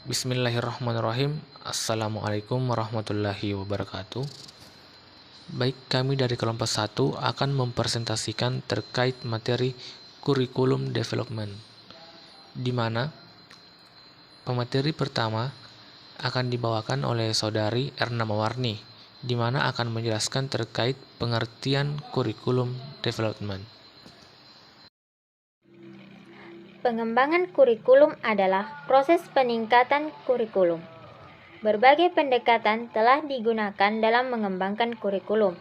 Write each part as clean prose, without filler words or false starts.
Bismillahirrahmanirrahim. Assalamualaikum warahmatullahi wabarakatuh. Baik, kami dari kelompok 1 akan mempresentasikan terkait materi kurikulum development, di mana pemateri pertama akan dibawakan oleh Saudari Erna Mawarni, di mana akan menjelaskan terkait pengertian kurikulum development. Pengembangan kurikulum adalah proses peningkatan kurikulum. Berbagai pendekatan telah digunakan dalam mengembangkan kurikulum.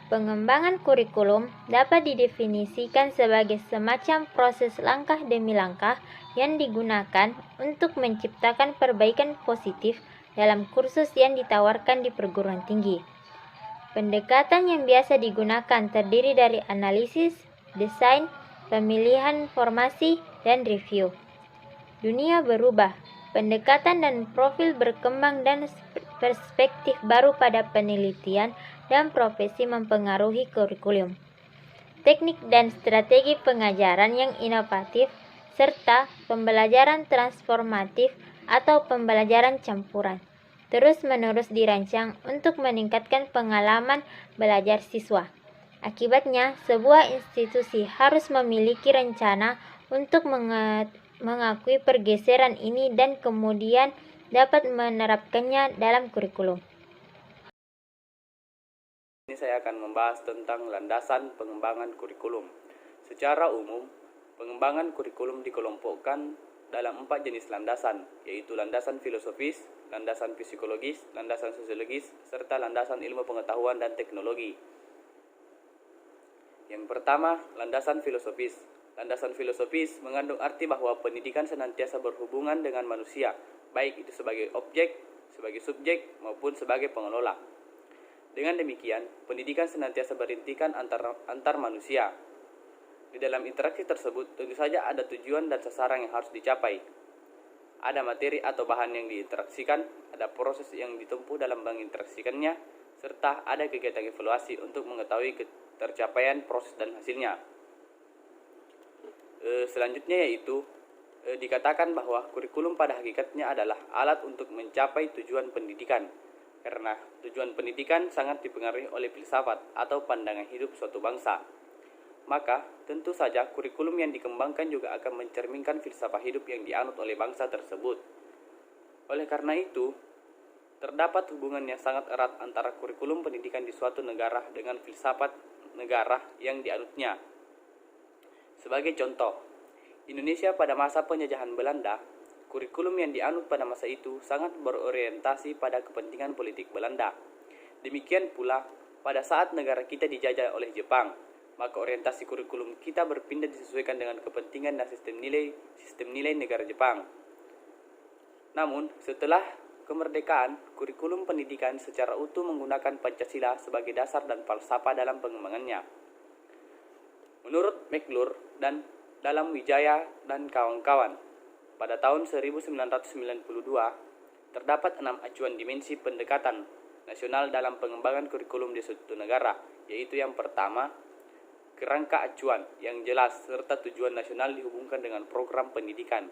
Pengembangan kurikulum dapat didefinisikan sebagai semacam proses langkah demi langkah yang digunakan untuk menciptakan perbaikan positif dalam kursus yang ditawarkan di perguruan tinggi. Pendekatan yang biasa digunakan terdiri dari analisis, desain, pemilihan formasi, dan review. Dunia berubah, pendekatan dan profil berkembang dan perspektif baru pada penelitian dan profesi mempengaruhi kurikulum. Teknik dan strategi pengajaran yang inovatif serta pembelajaran transformatif atau pembelajaran campuran terus-menerus dirancang untuk meningkatkan pengalaman belajar siswa. Akibatnya, sebuah institusi harus memiliki rencana untuk mengakui pergeseran ini dan kemudian dapat menerapkannya dalam kurikulum. Ini saya akan membahas tentang landasan pengembangan kurikulum. Secara umum, pengembangan kurikulum dikelompokkan dalam 4 jenis landasan, yaitu landasan filosofis, landasan psikologis, landasan sosiologis, serta landasan ilmu pengetahuan dan teknologi. Yang pertama, landasan filosofis. Landasan filosofis mengandung arti bahwa pendidikan senantiasa berhubungan dengan manusia, baik itu sebagai objek, sebagai subjek, maupun sebagai pengelola. Dengan demikian, pendidikan senantiasa berintikan antar manusia. Di dalam interaksi tersebut, tentu saja ada tujuan dan sasaran yang harus dicapai. Ada materi atau bahan yang diinteraksikan, ada proses yang ditempuh dalam menginteraksikannya, serta ada kegiatan evaluasi untuk mengetahui tercapaian proses dan hasilnya. Selanjutnya yaitu dikatakan bahwa kurikulum pada hakikatnya adalah alat untuk mencapai tujuan pendidikan, karena tujuan pendidikan sangat dipengaruhi oleh filsafat atau pandangan hidup suatu bangsa. Maka tentu saja kurikulum yang dikembangkan juga akan mencerminkan filsafat hidup yang dianut oleh bangsa tersebut. Oleh karena itu, terdapat hubungan yang sangat erat antara kurikulum pendidikan di suatu negara dengan filsafat negara yang dianutnya. Sebagai contoh, Indonesia pada masa penjajahan Belanda, kurikulum yang dianut pada masa itu sangat berorientasi pada kepentingan politik Belanda. Demikian pula pada saat negara kita dijajah oleh Jepang, maka orientasi kurikulum kita berpindah disesuaikan dengan kepentingan dan sistem nilai negara Jepang. Namun, setelah kemerdekaan, kurikulum pendidikan secara utuh menggunakan Pancasila sebagai dasar dan falsafah dalam pengembangannya. Menurut McClure dan dalam Wijaya dan kawan-kawan, pada tahun 1992, terdapat 6 acuan dimensi pendekatan nasional dalam pengembangan kurikulum di suatu negara, yaitu yang pertama, kerangka acuan yang jelas serta tujuan nasional dihubungkan dengan program pendidikan.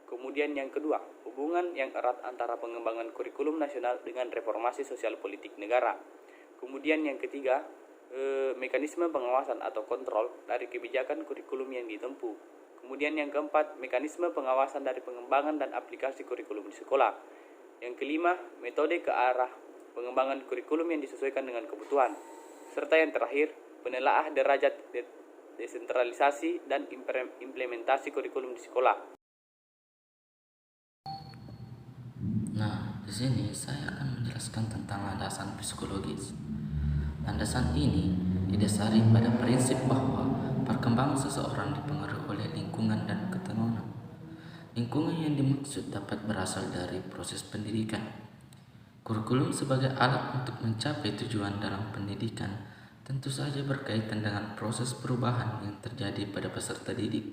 Kemudian yang kedua, hubungan yang erat antara pengembangan kurikulum nasional dengan reformasi sosial politik negara. Kemudian yang ketiga, mekanisme pengawasan atau kontrol dari kebijakan kurikulum yang ditempuh. Kemudian yang keempat, mekanisme pengawasan dari pengembangan dan aplikasi kurikulum di sekolah. Yang kelima, metode ke arah pengembangan kurikulum yang disesuaikan dengan kebutuhan. Serta yang terakhir, penelaah derajat desentralisasi dan implementasi kurikulum di sekolah. Nah, di sini saya akan menjelaskan tentang landasan psikologis. Landasan ini didasari pada prinsip bahwa perkembangan seseorang dipengaruhi oleh lingkungan dan keturunan. Lingkungan yang dimaksud dapat berasal dari proses pendidikan. Kurikulum sebagai alat untuk mencapai tujuan dalam pendidikan tentu saja berkaitan dengan proses perubahan yang terjadi pada peserta didik.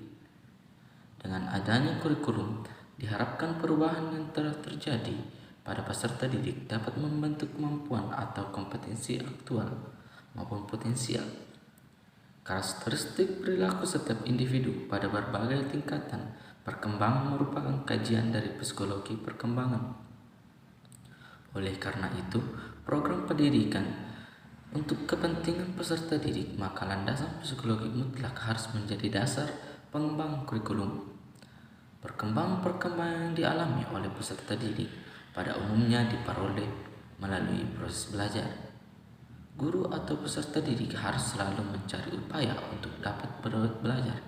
Dengan adanya kurikulum, diharapkan perubahan yang telah terjadi pada peserta didik dapat membentuk kemampuan atau kompetensi aktual maupun potensial. Karakteristik perilaku setiap individu pada berbagai tingkatan Perkembangan merupakan kajian dari psikologi perkembangan. Oleh karena itu, program pendidikan untuk kepentingan peserta didik, maka landasan psikologi mutlak harus menjadi dasar pengembangan kurikulum. Perkembangan yang dialami oleh peserta didik pada umumnya diperoleh melalui proses belajar. Guru atau peserta didik harus selalu mencari upaya untuk dapat belajar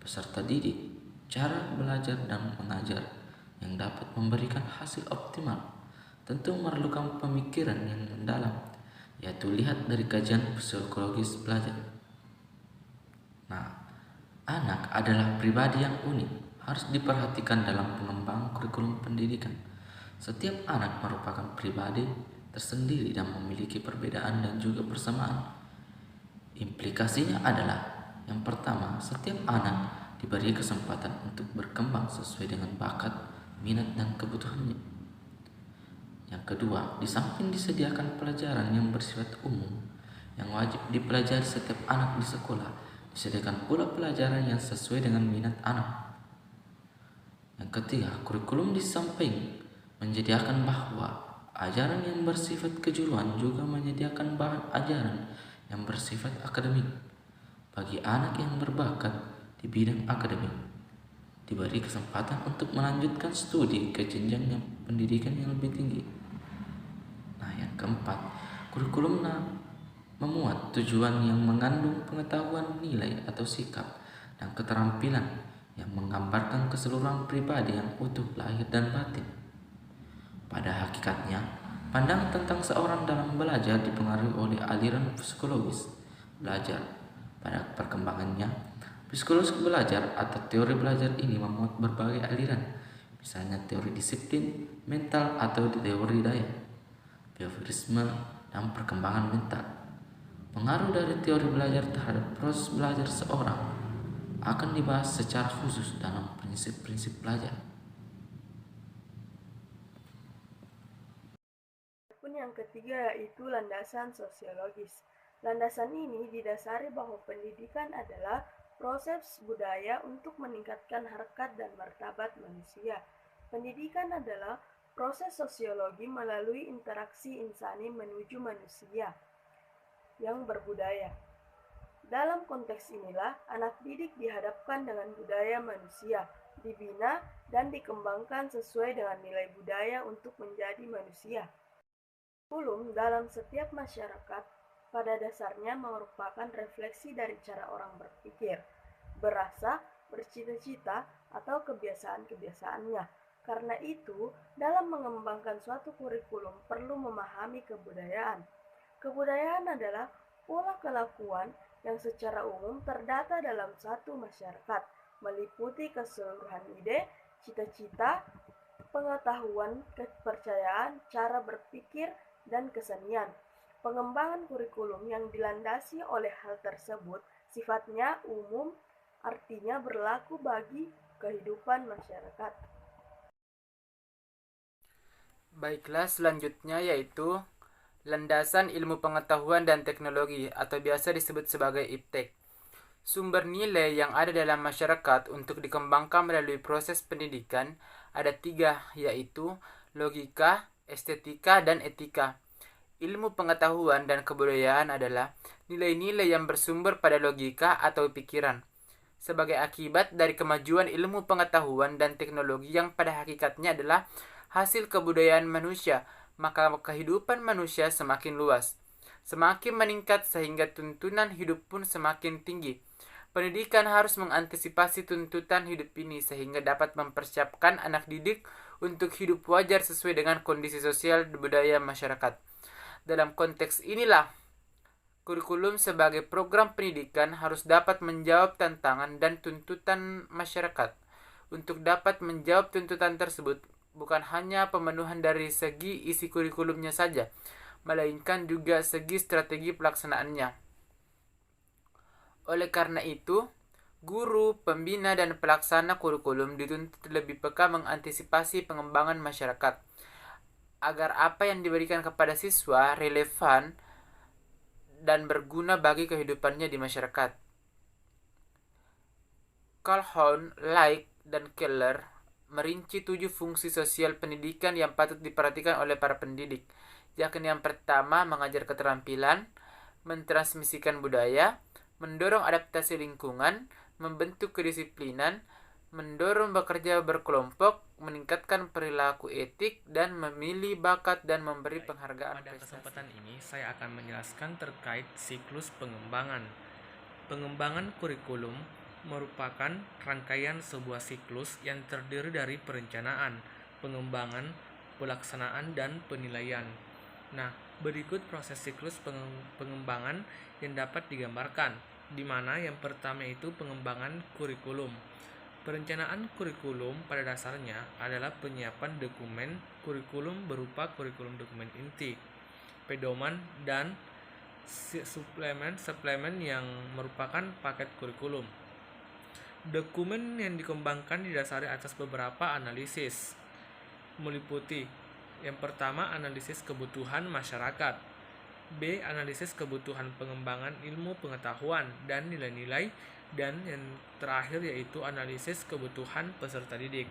peserta didik, cara belajar dan mengajar yang dapat memberikan hasil optimal. Tentu memerlukan pemikiran yang mendalam, yaitu lihat dari kajian psikologis belajar. Nah, anak adalah pribadi yang unik, harus diperhatikan dalam pengembangan kurikulum pendidikan. Setiap anak merupakan pribadi tersendiri dan memiliki perbedaan dan juga persamaan. Implikasinya adalah, yang pertama, setiap anak diberi kesempatan untuk berkembang sesuai dengan bakat, minat, dan kebutuhannya. Yang kedua, di samping disediakan pelajaran yang bersifat umum yang wajib dipelajari setiap anak di sekolah, disediakan pula pelajaran yang sesuai dengan minat anak. Yang ketiga, kurikulum di samping menyediakan bahwa ajaran yang bersifat kejuruan juga menyediakan bahan ajaran yang bersifat akademik bagi anak yang berbakat di bidang akademik, diberi kesempatan untuk melanjutkan studi ke jenjang pendidikan yang lebih tinggi. Nah, yang keempat, kurikulum memuat tujuan yang mengandung pengetahuan, nilai atau sikap dan keterampilan yang menggambarkan keseluruhan pribadi yang utuh lahir dan batin. Pada hakikatnya, pandangan tentang seorang dalam belajar dipengaruhi oleh aliran psikologis belajar. Pada perkembangannya, psikologi belajar atau teori belajar ini memuat berbagai aliran, misalnya teori disiplin, mental atau teori daya, behaviorisme, dan perkembangan mental. Pengaruh dari teori belajar terhadap proses belajar seorang akan dibahas secara khusus dalam prinsip-prinsip belajar. Yang ketiga yaitu landasan sosiologis. Landasan ini didasari bahwa pendidikan adalah proses budaya untuk meningkatkan harkat dan martabat manusia. Pendidikan adalah proses sosiologi melalui interaksi insani menuju manusia yang berbudaya. Dalam konteks inilah, anak didik dihadapkan dengan budaya manusia, dibina dan dikembangkan sesuai dengan nilai budaya untuk menjadi manusia. Kurikulum dalam setiap masyarakat pada dasarnya merupakan refleksi dari cara orang berpikir, berasa, bercita-cita, atau kebiasaan-kebiasaannya. Karena itu, dalam mengembangkan suatu kurikulum perlu memahami kebudayaan. Kebudayaan adalah pola kelakuan yang secara umum terdata dalam satu masyarakat, meliputi keseluruhan ide, cita-cita, pengetahuan, kepercayaan, cara berpikir, dan kesenian. Pengembangan kurikulum yang dilandasi oleh hal tersebut sifatnya umum, artinya berlaku bagi kehidupan masyarakat. Baiklah, selanjutnya yaitu landasan ilmu pengetahuan dan teknologi atau biasa disebut sebagai IPTEK. Sumber nilai yang ada dalam masyarakat untuk dikembangkan melalui proses pendidikan ada 3, yaitu logika, estetika, dan etika. Ilmu pengetahuan dan kebudayaan adalah nilai-nilai yang bersumber pada logika atau pikiran. Sebagai akibat dari kemajuan ilmu pengetahuan dan teknologi yang pada hakikatnya adalah hasil kebudayaan manusia, maka kehidupan manusia semakin luas, semakin meningkat sehingga tuntunan hidup pun semakin tinggi. Pendidikan harus mengantisipasi tuntutan hidup ini sehingga dapat mempersiapkan anak didik untuk hidup wajar sesuai dengan kondisi sosial budaya masyarakat. Dalam konteks inilah, kurikulum sebagai program pendidikan harus dapat menjawab tantangan dan tuntutan masyarakat. Untuk dapat menjawab tuntutan tersebut, bukan hanya pemenuhan dari segi isi kurikulumnya saja, melainkan juga segi strategi pelaksanaannya. Oleh karena itu, guru, pembina, dan pelaksana kurikulum dituntut lebih peka mengantisipasi pengembangan masyarakat, agar apa yang diberikan kepada siswa relevan dan berguna bagi kehidupannya di masyarakat. Calhoun, Like, dan Keller merinci 7 fungsi sosial pendidikan yang patut diperhatikan oleh para pendidik, yakni yang pertama mengajar keterampilan, mentransmisikan budaya, mendorong adaptasi lingkungan, membentuk kedisiplinan, mendorong bekerja berkelompok, meningkatkan perilaku etik, dan memilih bakat dan memberi penghargaan Pada prestasi. kesempatan ini saya akan menjelaskan terkait siklus pengembangan. Pengembangan kurikulum merupakan rangkaian sebuah siklus yang terdiri dari perencanaan, pengembangan, pelaksanaan, dan penilaian. Nah, berikut proses siklus pengembangan yang dapat digambarkan, di mana yang pertama itu pengembangan kurikulum. Perencanaan kurikulum pada dasarnya adalah penyiapan dokumen kurikulum berupa kurikulum dokumen inti, pedoman, dan suplemen yang merupakan paket kurikulum. Dokumen yang dikembangkan didasari atas beberapa analisis, meliputi yang pertama analisis kebutuhan masyarakat, B. Analisis kebutuhan pengembangan ilmu pengetahuan dan nilai-nilai, dan yang terakhir yaitu analisis kebutuhan peserta didik.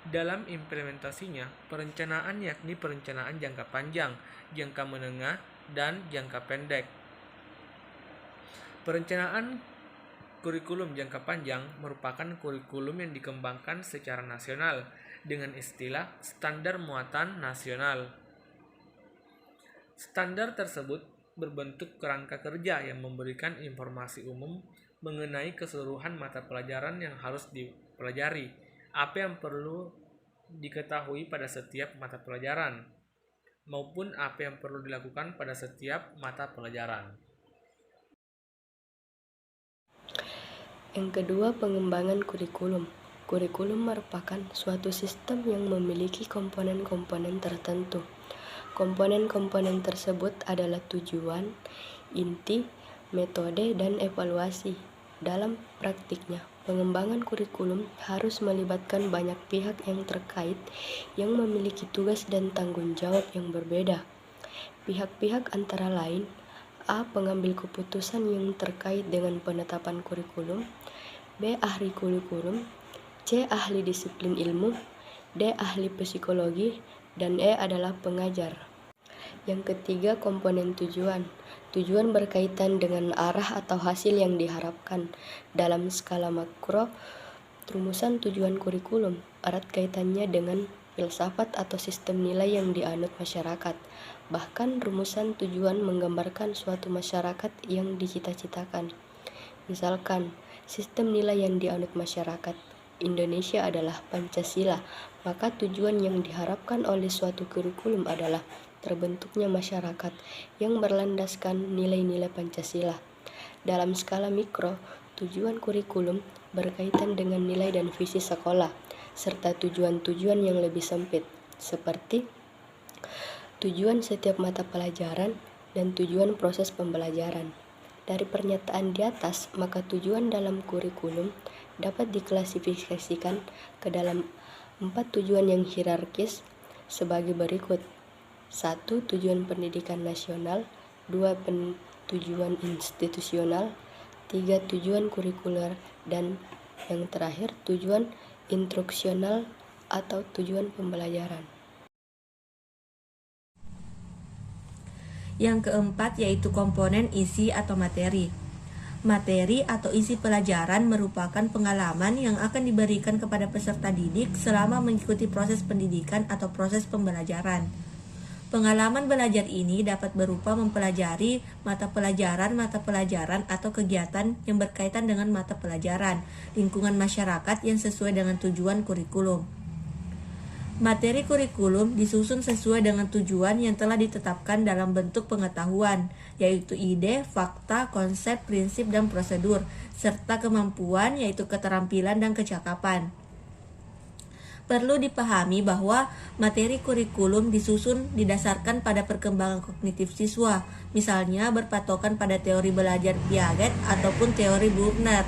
Dalam implementasinya, perencanaan yakni perencanaan jangka panjang, jangka menengah, dan jangka pendek. Perencanaan kurikulum jangka panjang merupakan kurikulum yang dikembangkan secara nasional dengan istilah standar muatan nasional. Standar tersebut berbentuk kerangka kerja yang memberikan informasi umum mengenai keseluruhan mata pelajaran yang harus dipelajari, apa yang perlu diketahui pada setiap mata pelajaran, maupun apa yang perlu dilakukan pada setiap mata pelajaran. Yang kedua, pengembangan kurikulum. Kurikulum merupakan suatu sistem yang memiliki komponen-komponen tertentu. Komponen-komponen tersebut adalah tujuan, inti, metode, dan evaluasi. Dalam praktiknya, pengembangan kurikulum harus melibatkan banyak pihak yang terkait yang memiliki tugas dan tanggung jawab yang berbeda. Pihak-pihak antara lain: A. Pengambil keputusan yang terkait dengan penetapan kurikulum, B. Ahli kurikulum, C. Ahli disiplin ilmu, D. Ahli psikologi, dan E adalah pengajar. Yang ketiga, komponen tujuan. Tujuan berkaitan dengan arah atau hasil yang diharapkan. Dalam skala makro, rumusan tujuan kurikulum erat kaitannya dengan filsafat atau sistem nilai yang dianut masyarakat. Bahkan rumusan tujuan menggambarkan suatu masyarakat yang dicita-citakan. Misalkan, sistem nilai yang dianut masyarakat Indonesia adalah Pancasila, maka tujuan yang diharapkan oleh suatu kurikulum adalah terbentuknya masyarakat yang berlandaskan nilai-nilai Pancasila. Dalam skala mikro, tujuan kurikulum berkaitan dengan nilai dan visi sekolah, serta tujuan-tujuan yang lebih sempit, seperti tujuan setiap mata pelajaran dan tujuan proses pembelajaran. Dari pernyataan di atas, maka tujuan dalam kurikulum dapat diklasifikasikan ke dalam 4 tujuan yang hierarkis sebagai berikut. 1. Tujuan pendidikan nasional, 2. Tujuan institusional, 3. Tujuan kurikuler, dan yang terakhir tujuan instruksional atau tujuan pembelajaran. Yang keempat yaitu komponen isi atau materi. Materi atau isi pelajaran merupakan pengalaman yang akan diberikan kepada peserta didik selama mengikuti proses pendidikan atau proses pembelajaran. Pengalaman belajar ini dapat berupa mempelajari mata pelajaran atau kegiatan yang berkaitan dengan mata pelajaran, lingkungan masyarakat yang sesuai dengan tujuan kurikulum. Materi kurikulum disusun sesuai dengan tujuan yang telah ditetapkan dalam bentuk pengetahuan, yaitu ide, fakta, konsep, prinsip, dan prosedur, serta kemampuan, yaitu keterampilan dan kecakapan. Perlu dipahami bahwa materi kurikulum disusun didasarkan pada perkembangan kognitif siswa, misalnya berpatokan pada teori belajar Piaget ataupun teori Bruckner.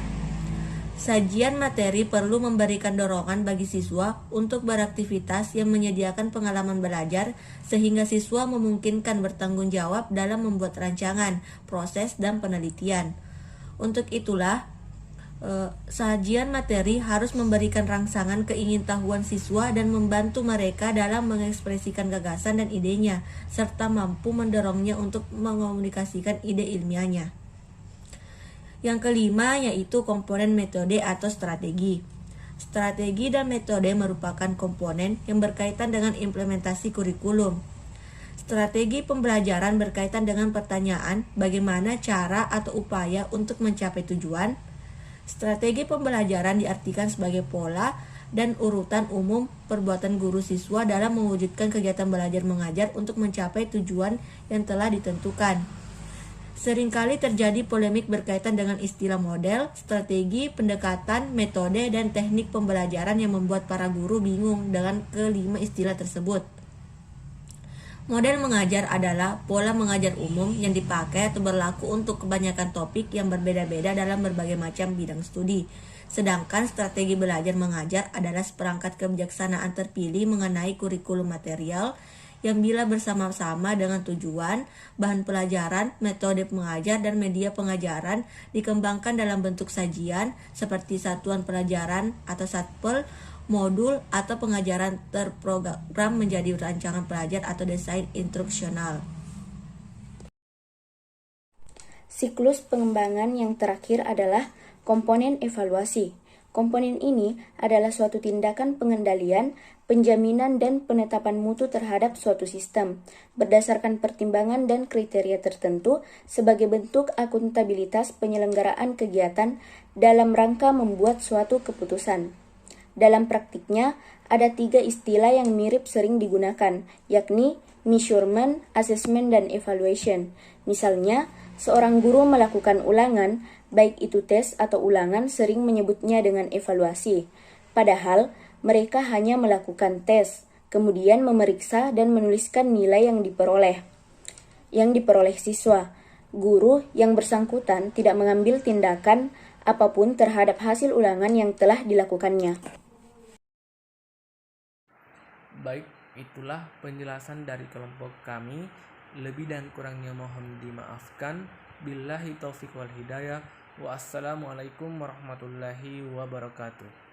Sajian materi perlu memberikan dorongan bagi siswa untuk beraktivitas yang menyediakan pengalaman belajar sehingga siswa memungkinkan bertanggung jawab dalam membuat rancangan, proses, dan penelitian. Untuk itulah, Sajian materi harus memberikan rangsangan keingintahuan siswa dan membantu mereka dalam mengekspresikan gagasan dan idenya, serta mampu mendorongnya untuk mengomunikasikan ide ilmiahnya. Yang kelima yaitu komponen metode atau strategi. Strategi dan metode merupakan komponen yang berkaitan dengan implementasi kurikulum. Strategi pembelajaran berkaitan dengan pertanyaan bagaimana cara atau upaya untuk mencapai tujuan. Strategi pembelajaran diartikan sebagai pola dan urutan umum perbuatan guru siswa dalam mewujudkan kegiatan belajar mengajar untuk mencapai tujuan yang telah ditentukan. Seringkali terjadi polemik berkaitan dengan istilah model, strategi, pendekatan, metode, dan teknik pembelajaran yang membuat para guru bingung dengan kelima istilah tersebut. Model mengajar adalah pola mengajar umum yang dipakai atau berlaku untuk kebanyakan topik yang berbeda-beda dalam berbagai macam bidang studi. Sedangkan strategi belajar mengajar adalah seperangkat kebijaksanaan terpilih mengenai kurikulum material yang bila bersama-sama dengan tujuan, bahan pelajaran, metode mengajar, dan media pengajaran dikembangkan dalam bentuk sajian seperti satuan pelajaran atau satpel, modul, atau pengajaran terprogram menjadi rancangan pelajar atau desain instruksional. Siklus pengembangan yang terakhir adalah komponen evaluasi. Komponen ini adalah suatu tindakan pengendalian, penjaminan, dan penetapan mutu terhadap suatu sistem, berdasarkan pertimbangan dan kriteria tertentu sebagai bentuk akuntabilitas penyelenggaraan kegiatan dalam rangka membuat suatu keputusan. Dalam praktiknya, ada 3 istilah yang mirip sering digunakan, yakni measurement, assessment, dan evaluation. Misalnya, seorang guru melakukan ulangan, baik itu tes atau ulangan, sering menyebutnya dengan evaluasi. Padahal, mereka hanya melakukan tes, kemudian memeriksa dan menuliskan nilai yang diperoleh siswa. Guru yang bersangkutan tidak mengambil tindakan apapun terhadap hasil ulangan yang telah dilakukannya. Baik, itulah penjelasan dari kelompok kami. Lebih dan kurangnya mohon dimaafkan. Billahi taufiq wal hidayah. Wassalamualaikum warahmatullahi wabarakatuh.